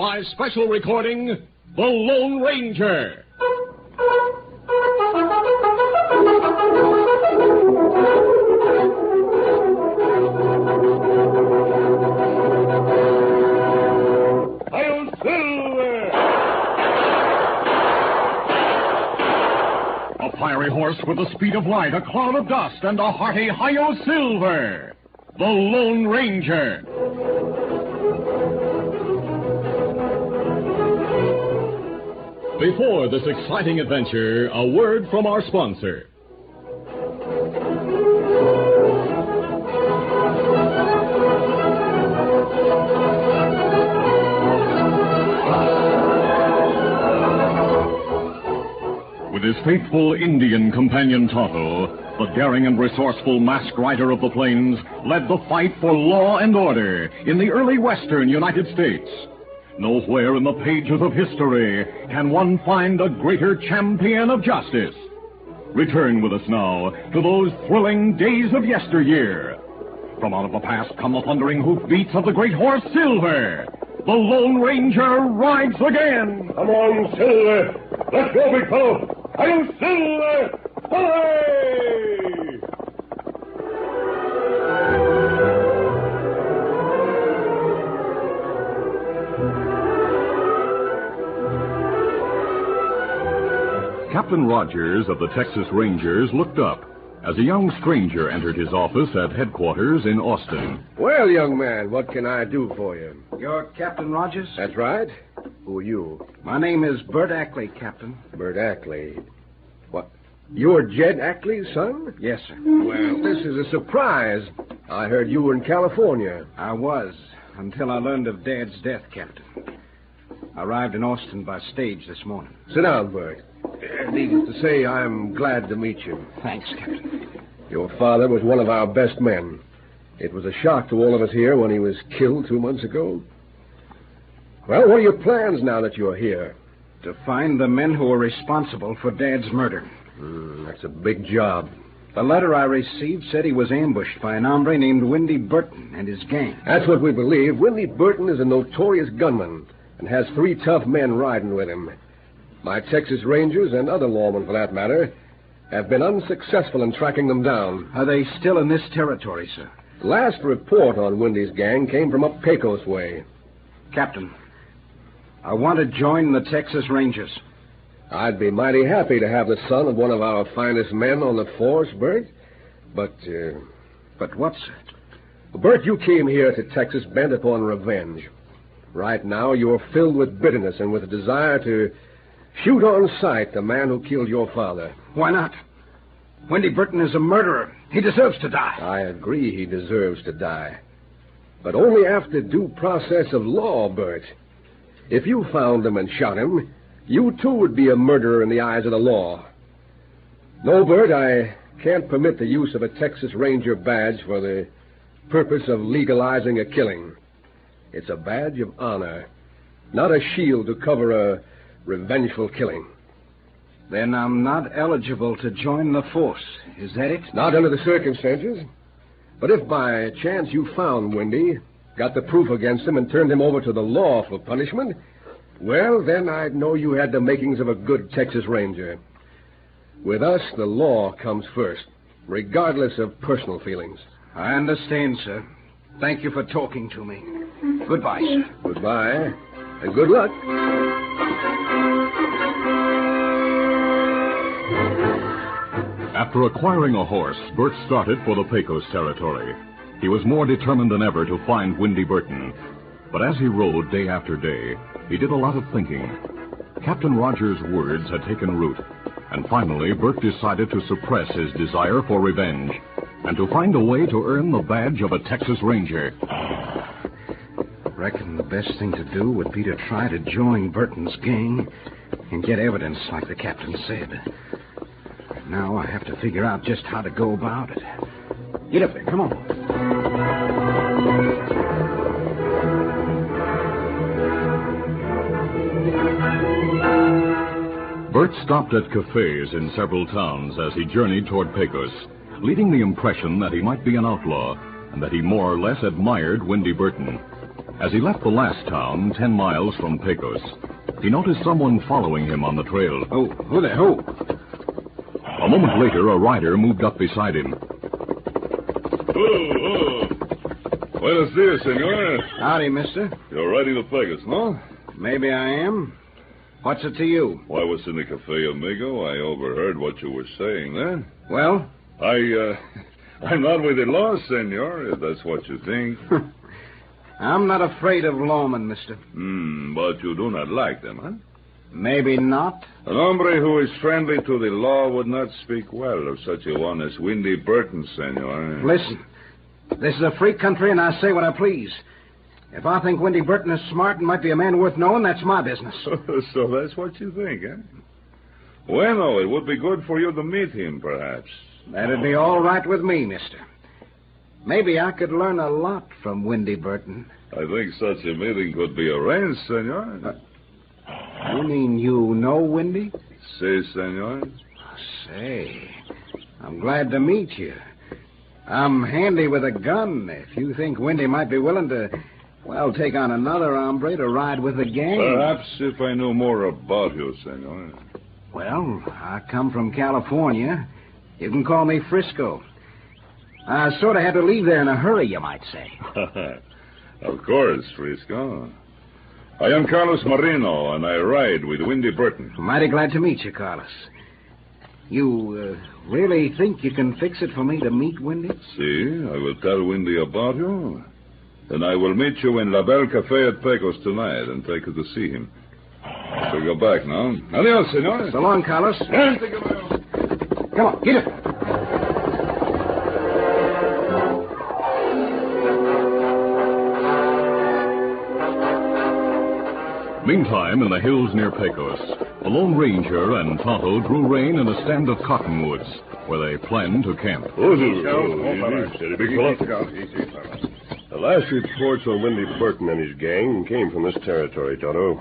by special recording, The Lone Ranger. A fiery horse with the speed of light, a cloud of dust, and a hearty Hi-Yo Silver. The Lone Ranger. Before this exciting adventure, a word from our sponsor. With his faithful Indian companion Tonto, the daring and resourceful masked rider of the plains led the fight for law and order in the early western United States. Nowhere in the pages of history can one find a greater champion of justice. Return with us now to those thrilling days of yesteryear. From out of the past come the thundering hoofbeats of the great horse Silver. The Lone Ranger rides again. Come on, Silver. Let's go, big fellow. Hi-Yo Silver! Hooray! Captain Rogers of the Texas Rangers looked up as a young stranger entered his office at headquarters in Austin. Well, young man, what can I do for you? You're Captain Rogers? That's right. Who are you? My name is Bert Ackley, Captain. Bert Ackley. What? You're Jed Ackley's son? Yes, sir. Well, this is a surprise. I heard you were in California. I was, until I learned of Dad's death, Captain. I arrived in Austin by stage this morning. Sit down, Bert. Needless to say, I'm glad to meet you. Thanks, Captain. Your father was one of our best men. It was a shock to all of us here when he was killed 2 months ago. Well, what are your plans now that you're here? To find the men who were responsible for Dad's murder. That's a big job. The letter I received said he was ambushed by an hombre named Windy Burton and his gang. That's what we believe. Windy Burton is a notorious gunman and has 3 tough men riding with him. My Texas Rangers, and other lawmen for that matter, have been unsuccessful in tracking them down. Are they still in this territory, sir? Last report on Windy's gang came from up Pecos way. Captain, I want to join the Texas Rangers. I'd be mighty happy to have the son of one of our finest men on the force, Bert. But what, sir? Bert, you came here to Texas bent upon revenge. Right now, you're filled with bitterness and with a desire to shoot on sight the man who killed your father. Why not? Windy Burton is a murderer. He deserves to die. I agree he deserves to die. But only after due process of law, Bert. If you found him and shot him, you too would be a murderer in the eyes of the law. No, Bert, I can't permit the use of a Texas Ranger badge for the purpose of legalizing a killing. It's a badge of honor, not a shield to cover a revengeful killing. Then I'm not eligible to join the force. Is that it? Not under the circumstances. But if by chance you found Windy, got the proof against him, and turned him over to the law for punishment, well, then I'd know you had the makings of a good Texas Ranger. With us, the law comes first, regardless of personal feelings. I understand, sir. Thank you for talking to me. Goodbye, sir. Goodbye, and good luck. After acquiring a horse, Bert started for the Pecos territory. He was more determined than ever to find Windy Burton. But as he rode day after day, he did a lot of thinking. Captain Rogers' words had taken root, and finally Bert decided to suppress his desire for revenge and to find a way to earn the badge of a Texas Ranger. Reckon the best thing to do would be to try to join Burton's gang and get evidence like the captain said. Now I have to figure out just how to go about it. Get up there, come on. Bert stopped at cafes in several towns as he journeyed toward Pecos, leaving the impression that he might be an outlaw and that he more or less admired Windy Burton. As he left the last town, 10 miles from Pecos, he noticed someone following him on the trail. Oh, who the hell? A moment later, a rider moved up beside him. Oh. Buenos dias, senor. Howdy, mister. You're riding to Pecos, no? Maybe I am. What's it to you? Well, I was in the cafe, amigo. I overheard what you were saying there. Well? I'm not with the law, senor, if that's what you think. I'm not afraid of lawmen, mister. But you do not like them, huh? Maybe not. An hombre who is friendly to the law would not speak well of such a one as Windy Burton, senor. Listen, this is a free country, and I say what I please. If I think Windy Burton is smart and might be a man worth knowing, that's my business. So that's what you think, eh? Bueno, it would be good for you to meet him, perhaps. That'd be all right with me, mister. Maybe I could learn a lot from Windy Burton. I think such a meeting could be arranged, senor. You mean you know Windy? Si, senor. Say, I'm glad to meet you. I'm handy with a gun. If you think Windy might be willing to, well, take on another hombre to ride with the gang. Perhaps if I knew more about you, senor. Well, I come from California. You can call me Frisco. I sort of had to leave there in a hurry, you might say. Of course, Frisco. I am Carlos Marino, and I ride with Windy Burton. Mighty glad to meet you, Carlos. You really think you can fix it for me to meet Windy? See, I will tell Windy about you. Then I will meet you in La Belle Cafe at Pecos tonight and take you to see him. So go back now. Adios, senor. So long, Carlos. Come on, get it. Meantime, in the hills near Pecos, the Lone Ranger and Tonto drew rein in a stand of cottonwoods where they planned to camp. Steady, big fella. The last reports on Windy Burton and his gang came from this territory, Tonto.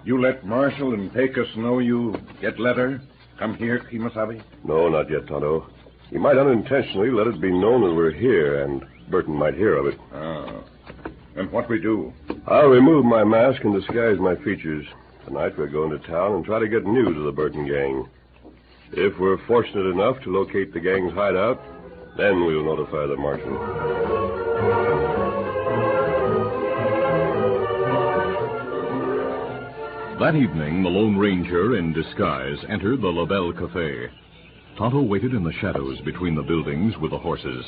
You let Marshal and Pecos know you get letter? Come here, Kimasabi? No, not yet, Tonto. He might unintentionally let it be known that we're here, and Burton might hear of it. And what we do? I'll remove my mask and disguise my features. Tonight we're going to town and try to get news of the Burton gang. If we're fortunate enough to locate the gang's hideout, then we'll notify the marshal. That evening, the Lone Ranger, in disguise, entered the La Belle Cafe. Tonto waited in the shadows between the buildings with the horses.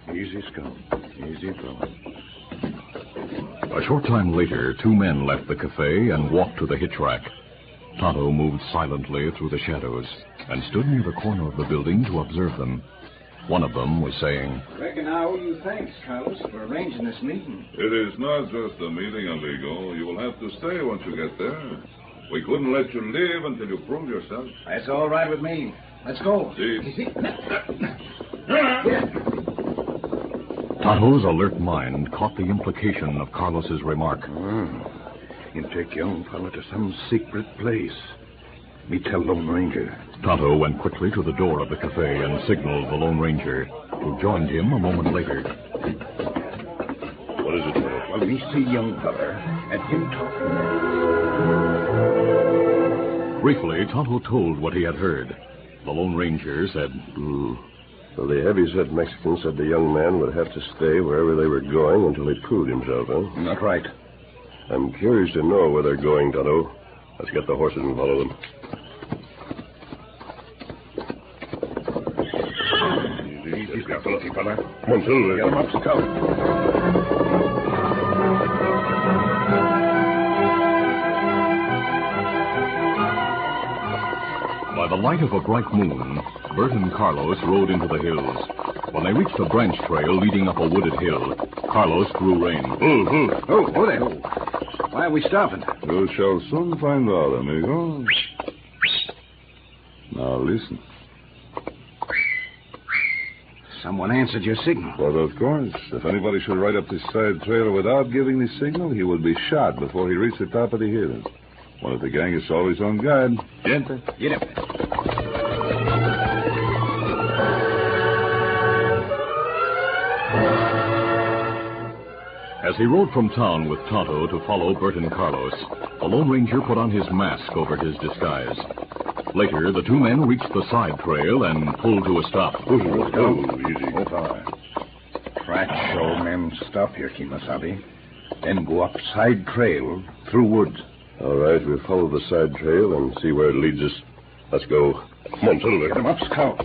Easy, Scout. Easy, fella. A short time later, 2 men left the cafe and walked to the hitch rack. Tonto moved silently through the shadows and stood near the corner of the building to observe them. One of them was saying, Reckon I owe you thanks, Carlos, for arranging this meeting. It is not just a meeting, amigo. You will have to stay once you get there. We couldn't let you leave until you prove yourself. That's all right with me. Let's go. See? Tonto's alert mind caught the implication of Carlos's remark. You take young fella to some secret place. Me tell Lone Ranger. Tonto went quickly to the door of the cafe and signaled the Lone Ranger, who joined him a moment later. What is it, Tonto? Well, me see young fella and him talking. Briefly, Tonto told what he had heard. The Lone Ranger said, So the heavy-set Mexican said the young man would have to stay wherever they were going until he proved himself, huh? Not right. I'm curious to know where they're going, Tonto. Let's get the horses and follow them. Easy, Scout. Easy, fella. Come on, Silver. Get him up, Scout. By the light of a bright moon, Bert and Carlos rode into the hills. When they reached a branch trail leading up a wooded hill, Carlos drew rein. Oh, there. Why are we stopping? You shall soon find out, amigo. Now listen. Someone answered your signal. Well, of course. If anybody should ride up this side trail without giving the signal, he would be shot before he reached the top of the hill. One of the gang is always on guard. Gente. Get up. As he rode from town with Tonto to follow Bert and Carlos, the Lone Ranger put on his mask over his disguise. Later, the two men reached the side trail and pulled to a stop. Easy. Track show men stop here, Kimasabi. Then go up side trail through woods. All right, we'll follow the side trail and see where it leads us. Let's go. Come on, Silver. Get 'em up, Scout.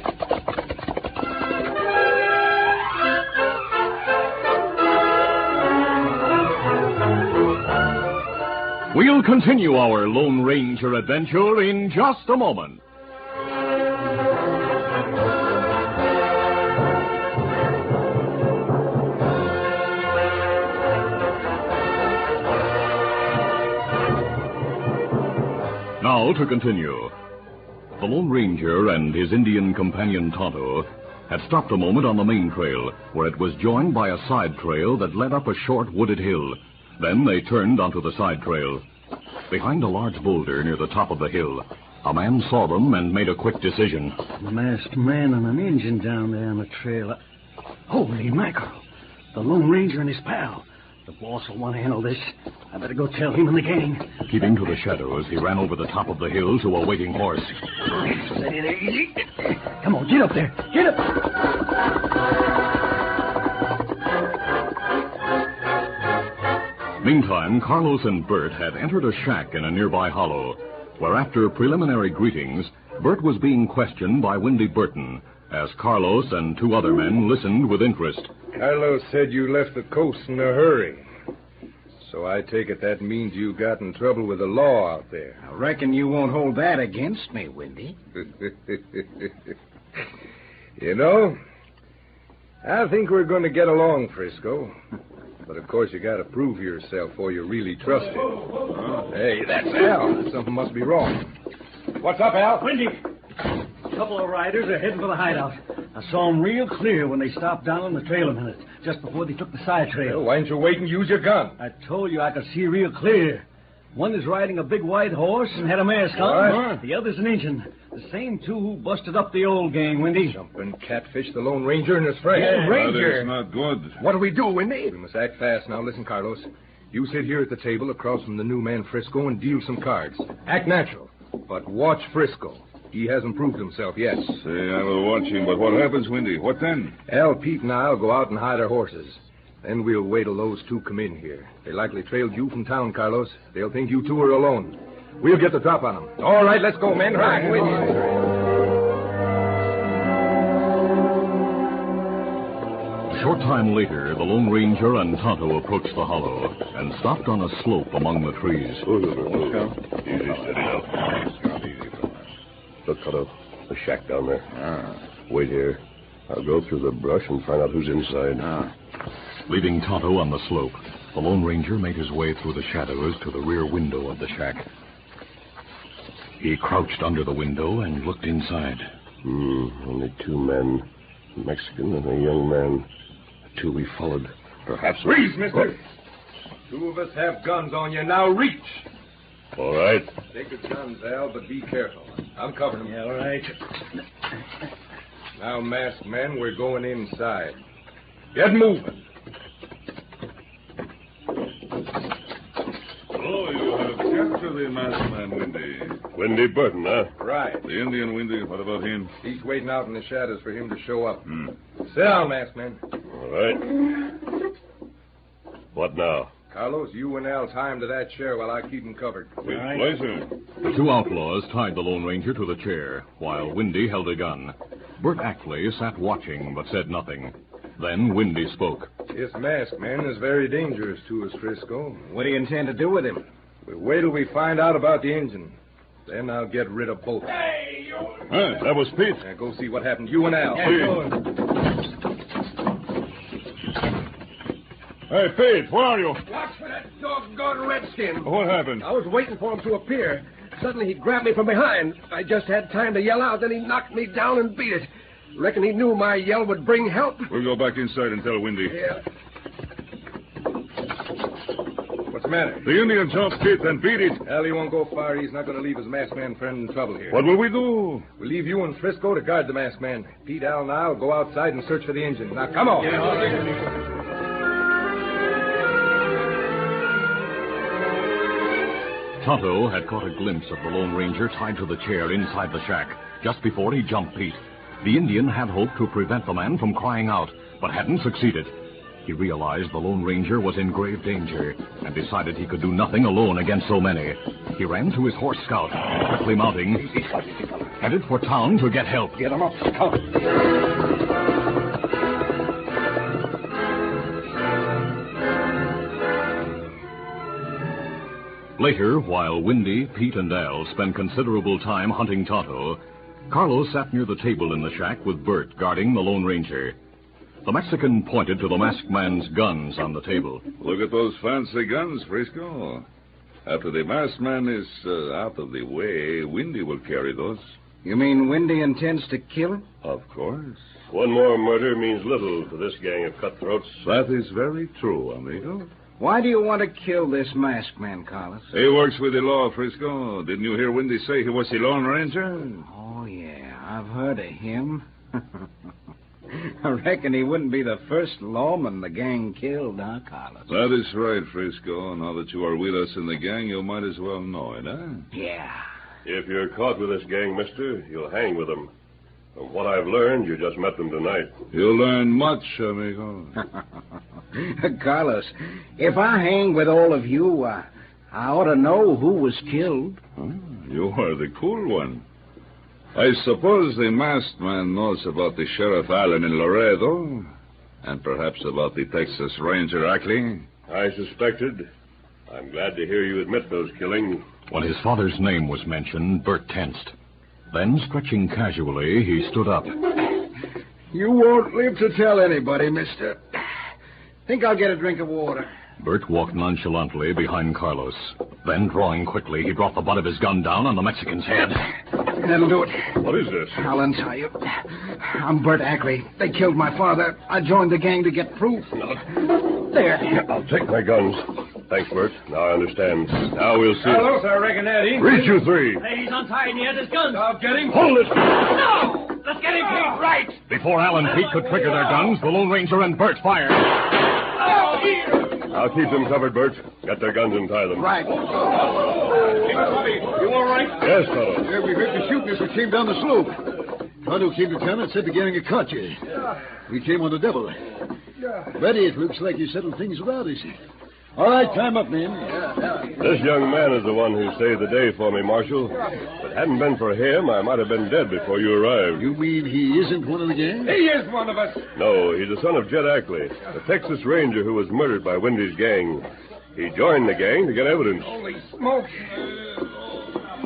We'll continue our Lone Ranger adventure in just a moment. Now to continue. The Lone Ranger and his Indian companion Tonto had stopped a moment on the main trail, where it was joined by a side trail that led up a short wooded hill. Then they turned onto the side trail. Behind a large boulder near the top of the hill, a man saw them and made a quick decision. A masked man and an Injun down there on the trail. Holy mackerel. The Lone Ranger and his pal. The boss will want to handle this. I better go tell him and the gang. Keeping to the shadows, he ran over the top of the hill to a waiting horse. Steady there, easy. Come on, get up there. Get up. Meantime, Carlos and Bert had entered a shack in a nearby hollow, where after preliminary greetings, Bert was being questioned by Windy Burton, as Carlos and two other men listened with interest. Carlos said you left the coast in a hurry. So I take it that means you got in trouble with the law out there. I reckon you won't hold that against me, Windy. You know, I think we're going to get along, Frisco. But, of course, you got to prove yourself before you really trust it. Hey, that's Al. Something must be wrong. What's up, Al? Windy. A couple of riders are heading for the hideout. I saw them real clear when they stopped down on the trail a minute, just before they took the side trail. Well, why didn't you wait and use your gun? I told you I could see real clear. One is riding a big white horse and had a mask on. What? The other's an Injun. The same two who busted up the old gang, Windy. Jumping catfish the Lone Ranger and his friend. Yeah, Ranger. That's not good. What do we do, Windy? We must act fast now. Listen, Carlos. You sit here at the table across from the new man Frisco and deal some cards. Act natural. But watch Frisco. He hasn't proved himself yet. Say, I will watch him, but what happens, Windy? What then? Al, Pete, and I'll go out and hide our horses. Then we'll wait till those two come in here. They likely trailed you from town, Carlos. They'll think you two are alone. We'll get the drop on them. All right, let's go, men. Right with you. A short time later, the Lone Ranger and Tonto approached the hollow and stopped on a slope among the trees. Easy, steady now. Look, Tonto, the shack down there. Wait here. I'll go through the brush and find out who's inside. Leaving Tonto on the slope, the Lone Ranger made his way through the shadows to the rear window of the shack. He crouched under the window and looked inside. Only two men, a Mexican and a young man. The two we followed. Perhaps... Freeze, mister! Two of us have guns on you. Now reach! All right. Take the guns, Al, but be careful. I'm covering them. Yeah, all right. Now, masked men, we're going inside. Get moving. Oh, you have captured the masked man, Windy. Windy Burton, huh? Right. The Indian, Windy, what about him? He's waiting out in the shadows for him to show up. Sit down, masked man. All right. What now? Carlos, you and Al tie him to that chair while I keep him covered. With pleasure. The two outlaws tied the Lone Ranger to the chair, while Windy held a gun. Bert Ackley sat watching, but said nothing. Then Windy spoke. This masked man is very dangerous to us, Frisco. What do you intend to do with him? We'll wait till we find out about the engine. Then I'll get rid of both. Hey, that was Pete. Now go see what happened to you and Al. Hey, Pete, where are you? Watch for that doggone redskin. What happened? I was waiting for him to appear. Suddenly he grabbed me from behind. I just had time to yell out, then he knocked me down and beat it. Reckon he knew my yell would bring help. We'll go back inside and tell Windy. Yeah. What's the matter? The Indian jumped Pete and beat it. Al, he won't go far. He's not going to leave his masked man friend in trouble here. What will we do? We'll leave you and Frisco to guard the masked man. Pete, Al, and I'll go outside and search for the engine. Now, come on. Yeah, all right. Tonto had caught a glimpse of the Lone Ranger tied to the chair inside the shack just before he jumped Pete. The Indian had hoped to prevent the man from crying out, but hadn't succeeded. He realized the Lone Ranger was in grave danger and decided he could do nothing alone against so many. He ran to his horse Scout, quickly mounting, headed for town to get help. Get him up, Scout. Later, while Windy, Pete, and Al spent considerable time hunting Tonto, Carlos sat near the table in the shack with Bert guarding the Lone Ranger. The Mexican pointed to the masked man's guns on the table. Look at those fancy guns, Frisco. After the masked man is out of the way, Windy will carry those. You mean Windy intends to kill him? Of course. One more murder means little to this gang of cutthroats. That is very true, amigo. Why do you want to kill this masked man, Carlos? He works with the law, Frisco. Didn't you hear Windy say he was the Lone Ranger? Oh, yeah, I've heard of him. I reckon he wouldn't be the first lawman the gang killed, huh, Carlos? That is right, Frisco. Now that you are with us in the gang, you might as well know it, huh? Yeah. If you're caught with this gang, mister, you'll hang with them. From what I've learned, you just met them tonight. You'll learn much, amigo. Carlos, if I hang with all of you, I ought to know who was killed. You are the cool one. I suppose the masked man knows about the Sheriff Allen in Laredo, and perhaps about the Texas Ranger Ackley. I suspected. I'm glad to hear you admit those killings. When his father's name was mentioned, Bert tensed. Then, stretching casually, he stood up. You won't live to tell anybody, mister. Think I'll get a drink of water. Bert walked nonchalantly behind Carlos. Then, drawing quickly, he dropped the butt of his gun down on the Mexican's head. That'll do it. What is this? I'll untie you. I'm Bert Ackley. They killed my father. I joined the gang to get proof. There. I'll take my guns. Thanks, Bert. Now I understand. Now we'll see. Hello, sir. Reckon that he. Reach, you three. Hey, he's untied and he has his guns. I'll get him. Hold it. No! Let's get him, Pete. Right. Before Al and Pete could trigger their guns, the Lone Ranger and Bert fired. Oh, here. I'll keep them covered, Bert. Get their guns and tie them. Right. You all right? Yes, fellow. Yeah, we heard the shooting as we came down the slope. Tonto came to town and said the gang had caught you. We came on the double. Buddy, it looks like you settled things without us. All right, time up, man. This young man is the one who saved the day for me, Marshal. If it hadn't been for him, I might have been dead before you arrived. You mean he isn't one of the gang? He is one of us. No, he's the son of Jed Ackley, the Texas Ranger who was murdered by Windy's gang. He joined the gang to get evidence. Holy smoke.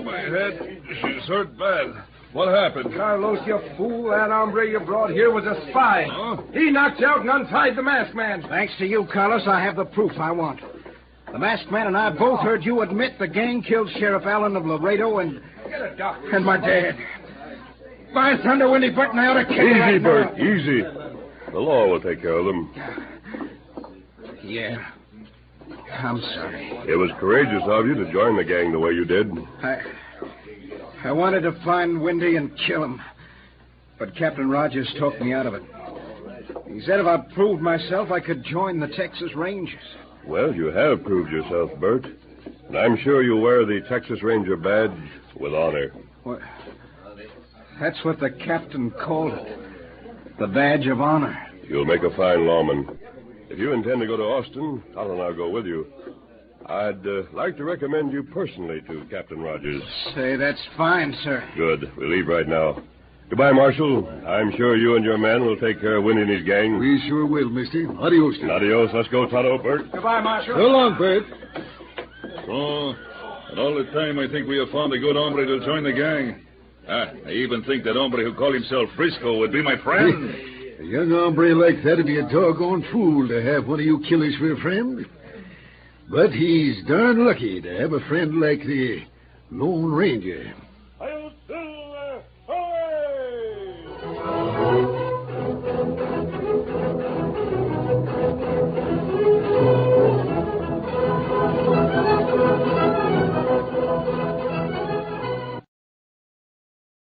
My head, she's hurt bad. What happened? Carlos, you fool. That hombre you brought here was a spy. Huh? He knocked you out and untied the masked man. Thanks to you, Carlos, I have the proof I want. The masked man and I both heard you admit the gang killed Sheriff Allen of Laredo and my dad. By thunder, Windy Burton, I ought to kill you Easy, right Bert, now. easy. The law will take care of them. Yeah. I'm sorry. It was courageous of you to join the gang the way you did. I wanted to find Windy and kill him. But Captain Rogers talked me out of it. He said if I proved myself, I could join the Texas Rangers. Well, you have proved yourself, Bert. And I'm sure you'll wear the Texas Ranger badge with honor. What? That's what the captain called it. The badge of honor. You'll make a fine lawman. If you intend to go to Austin, Todd and I'll go with you. I'd like to recommend you personally to Captain Rogers. Say, that's fine, sir. Good. We'll leave right now. Goodbye, Marshal. I'm sure you and your men will take care of Windy and his gang. We sure will, mister. Adios. Adios. Let's go, Tonto, Bert. Goodbye, Marshal. So long, Bert. Oh, and all the time I think we have found a good hombre to join the gang. I even think that hombre who called himself Frisco would be my friend. A young hombre like that'd be a doggone fool to have one of you killers for a friend. But he's darn lucky to have a friend like the Lone Ranger.